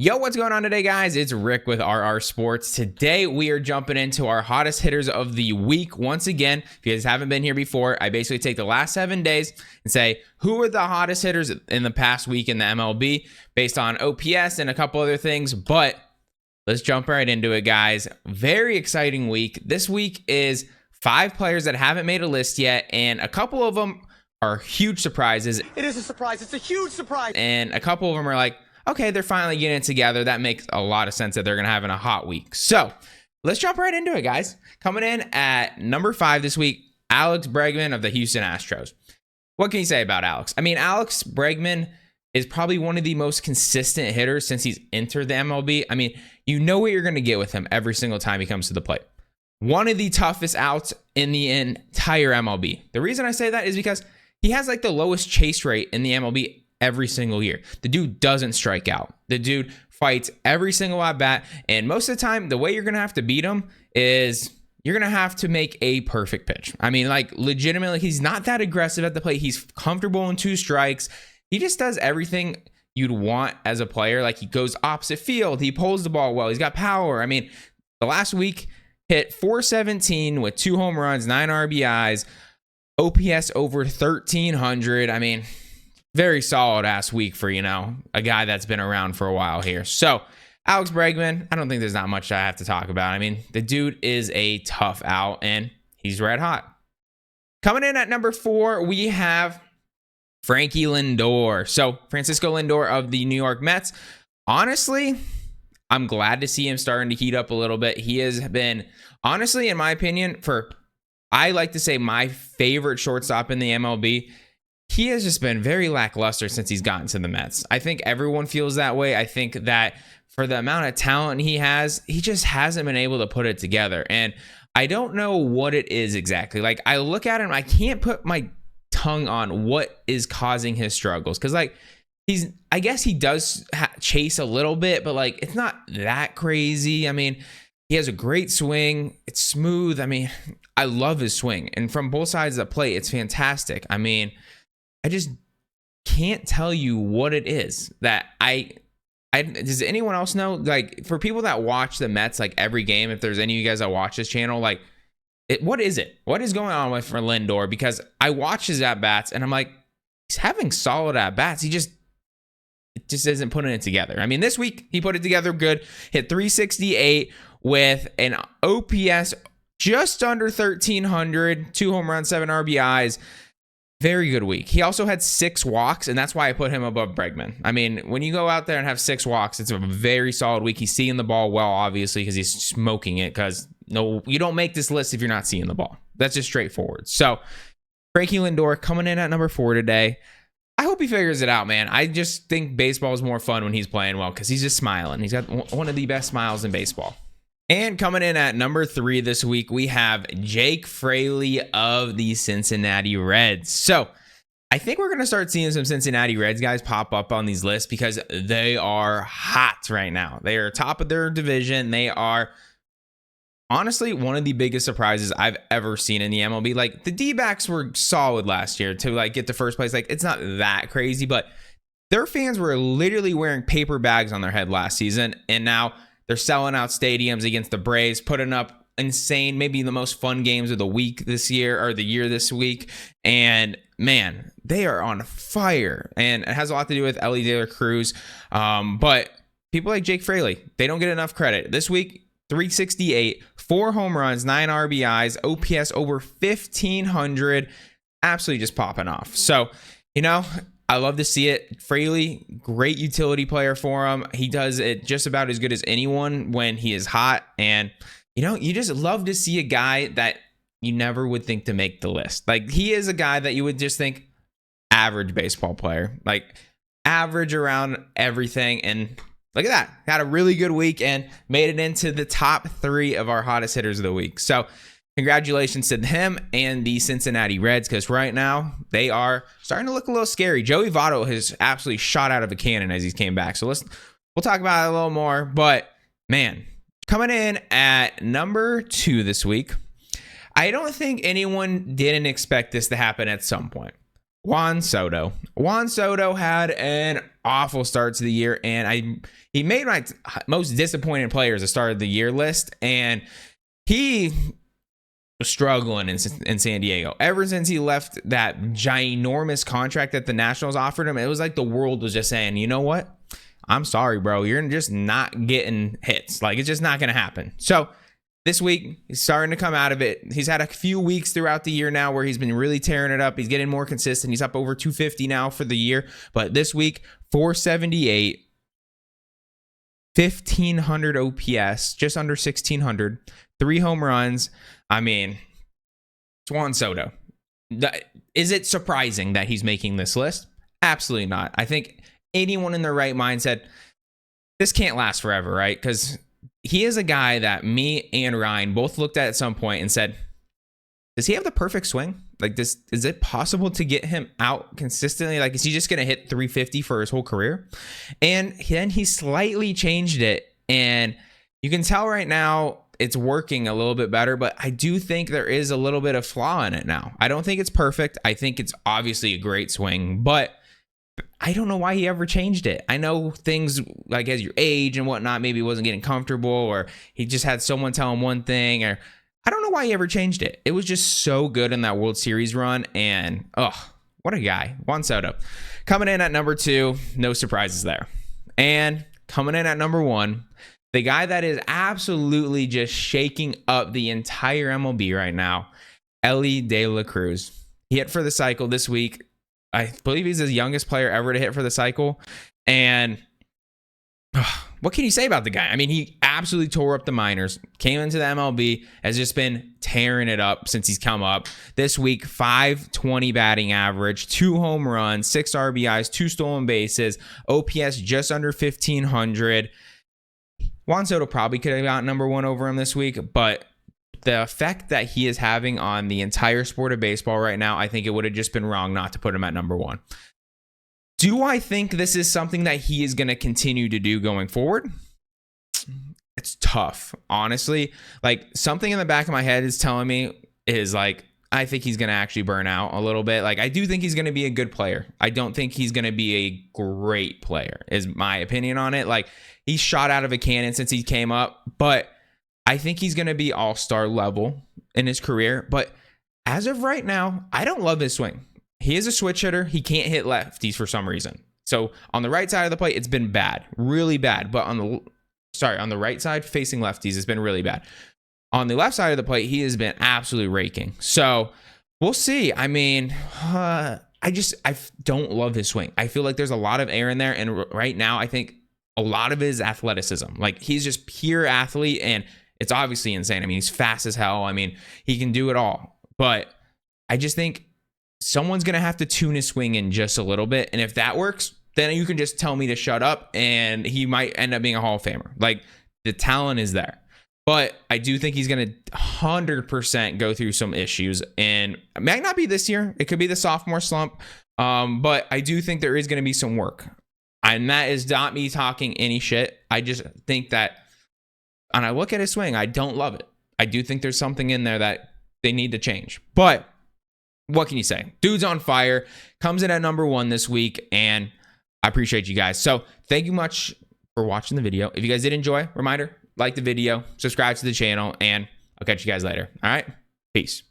Yo, what's going on today, guys? It's Rick with RR Sports. Today, we are jumping into our hottest hitters of the week. Once again, if you guys haven't been here before, I basically take the last 7 days and say, who are the hottest hitters in the past week in the MLB based on OPS and a couple other things. But let's jump right into it, guys. Very exciting week. This week is 5 players that haven't made a list yet, and a couple of them are huge surprises. It is a surprise. It's a huge surprise. And a couple of them are like, okay, they're finally getting it together. That makes a lot of sense that they're going to have in a hot week. So let's jump right into it, guys. Coming in at number 5 this week, Alex Bregman of the Houston Astros. What can you say about Alex? I mean, Alex Bregman is probably one of the most consistent hitters since he's entered the MLB. I mean, you know what you're going to get with him every single time he comes to the plate. One of the toughest outs in the entire MLB. The reason I say that is because he has like the lowest chase rate in the MLB every single year. The dude doesn't strike out. The dude fights every single at bat. And most of the time, the way you're going to have to beat him is you're going to have to make a perfect pitch. I mean, like legitimately, he's not that aggressive at the plate. He's comfortable in 2 strikes. He just does everything you'd want as a player. Like he goes opposite field. He pulls the ball well. He's got power. I mean, the last week hit .417 with 2 home runs, 9 RBIs, OPS over 1,300. I mean, very solid ass week for, a guy that's been around for a while here. So Alex Bregman, I don't think there's not much I have to talk about. I mean, the dude is a tough out and he's red hot. Coming in at number 4, we have Frankie Lindor. So Francisco Lindor of the New York Mets. Honestly, I'm glad to see him starting to heat up a little bit. He has been, honestly, in my opinion, I like to say my favorite shortstop in the MLB. He has just been very lackluster since he's gotten to the Mets. I think everyone feels that way. I think that for the amount of talent he has, he just hasn't been able to put it together. And I don't know what it is exactly. Like, I look at him, I can't put my tongue on what is causing his struggles. Because, like, I guess he does chase a little bit, but, like, it's not that crazy. I mean, he has a great swing. It's smooth. I mean, I love his swing. And from both sides of the plate, it's fantastic. I mean, I just can't tell you what it is that does anyone else know? Like, for people that watch the Mets, like every game, if there's any of you guys that watch this channel, like, what is it? What is going on for Lindor? Because I watch his at-bats and I'm like, he's having solid at-bats. It just isn't putting it together. I mean, this week he put it together good, hit .368 with an OPS just under 1,300, 2 home runs, 7 RBIs. Very good week. He also had 6 walks, and that's why I put him above Bregman. I mean, when you go out there and have 6 walks, it's a very solid week. He's seeing the ball well, obviously, because he's smoking it. Because no, you don't make this list if you're not seeing the ball. That's just straightforward. So, Frankie Lindor coming in at number 4 today. I hope he figures it out, man. I just think baseball is more fun when he's playing well because he's just smiling. He's got one of the best smiles in baseball. And coming in at number 3 this week, we have Jake Fraley of the Cincinnati Reds. So I think we're going to start seeing some Cincinnati Reds guys pop up on these lists because they are hot right now. They are top of their division. They are honestly one of the biggest surprises I've ever seen in the MLB. Like, the D-backs were solid last year to like get to first place. Like, it's not that crazy, but their fans were literally wearing paper bags on their head last season. And now they're selling out stadiums against the Braves, putting up insane, maybe the most fun games of the week this year or the year this week. And man, they are on fire. And it has a lot to do with Elly De La Cruz. But people like Jake Fraley, they don't get enough credit. This week, .368, 4 home runs, 9 RBIs, OPS over 1,500, absolutely just popping off. So, I love to see it. Fraley, great utility player for him. He does it just about as good as anyone when he is hot. And, you just love to see a guy that you never would think to make the list. Like, he is a guy that you would just think average baseball player, like average around everything. And look at that. Had a really good week and made it into the top 3 of our hottest hitters of the week. So congratulations to him and the Cincinnati Reds, because right now they are starting to look a little scary. Joey Votto has absolutely shot out of a cannon as he came back. So we'll talk about it a little more. But man, coming in at number 2 this week, I don't think anyone didn't expect this to happen at some point. Juan Soto. Juan Soto had an awful start to the year, and he made my most disappointed players at the start of the year list, and he was struggling in San Diego. Ever since he left that ginormous contract that the Nationals offered him, it was like the world was just saying, you know what? I'm sorry, bro. You're just not getting hits. Like, it's just not going to happen. So this week, he's starting to come out of it. He's had a few weeks throughout the year now where he's been really tearing it up. He's getting more consistent. He's up over 250 now for the year. But this week, 478, 1,500 OPS, just under 1,600, 3 home runs. I mean, it's Juan Soto. Is it surprising that he's making this list? Absolutely not. I think anyone in their right mind said, this can't last forever, right? Because he is a guy that me and Ryan both looked at some point and said, does he have the perfect swing? Like, this, is it possible to get him out consistently? Like, is he just going to hit 350 for his whole career? And then he slightly changed it. And you can tell right now it's working a little bit better, but I do think there is a little bit of flaw in it now. I don't think it's perfect. I think it's obviously a great swing, but I don't know why he ever changed it. I know things like as your age and whatnot, maybe he wasn't getting comfortable, or he just had someone tell him one thing, or I don't know why he ever changed it. It was just so good in that World Series run, and what a guy. Juan Soto. Coming in at number 2, no surprises there. And coming in at number 1, the guy that is absolutely just shaking up the entire MLB right now, Elly De La Cruz. He hit for the cycle this week. I believe he's the youngest player ever to hit for the cycle. And what can you say about the guy? I mean, he absolutely tore up the minors, came into the MLB, has just been tearing it up since he's come up. This week, 520 batting average, 2 home runs, 6 RBIs, 2 stolen bases, OPS just under 1,500. Juan Soto probably could have got number 1 over him this week, but the effect that he is having on the entire sport of baseball right now, I think it would have just been wrong not to put him at number 1. Do I think this is something that he is going to continue to do going forward? It's tough, honestly. Like, something in the back of my head is telling me is like, I think he's going to actually burn out a little bit. Like, I do think he's going to be a good player. I don't think he's going to be a great player, is my opinion on it. Like, he's shot out of a cannon since he came up, but I think he's going to be all-star level in his career. But as of right now, I don't love his swing. He is a switch hitter. He can't hit lefties for some reason. So on the right side of the plate, it's been bad, really bad. But on the right side facing lefties, it's been really bad. On the left side of the plate, he has been absolutely raking. So we'll see. I mean, I don't love his swing. I feel like there's a lot of air in there. And right now, I think a lot of his athleticism, like, he's just pure athlete, and it's obviously insane. I mean, he's fast as hell. I mean, he can do it all. But I just think someone's going to have to tune his swing in just a little bit. And if that works, then you can just tell me to shut up, and he might end up being a Hall of Famer. Like, the talent is there. But I do think he's going to 100% go through some issues. And it might not be this year. It could be the sophomore slump. But I do think there is going to be some work. And that is not me talking any shit. I just think that, and I look at his swing, I don't love it. I do think there's something in there that they need to change. But what can you say? Dude's on fire. Comes in at number 1 this week. And I appreciate you guys. So thank you much for watching the video. If you guys did enjoy, reminder, like the video, subscribe to the channel, and I'll catch you guys later. All right? Peace.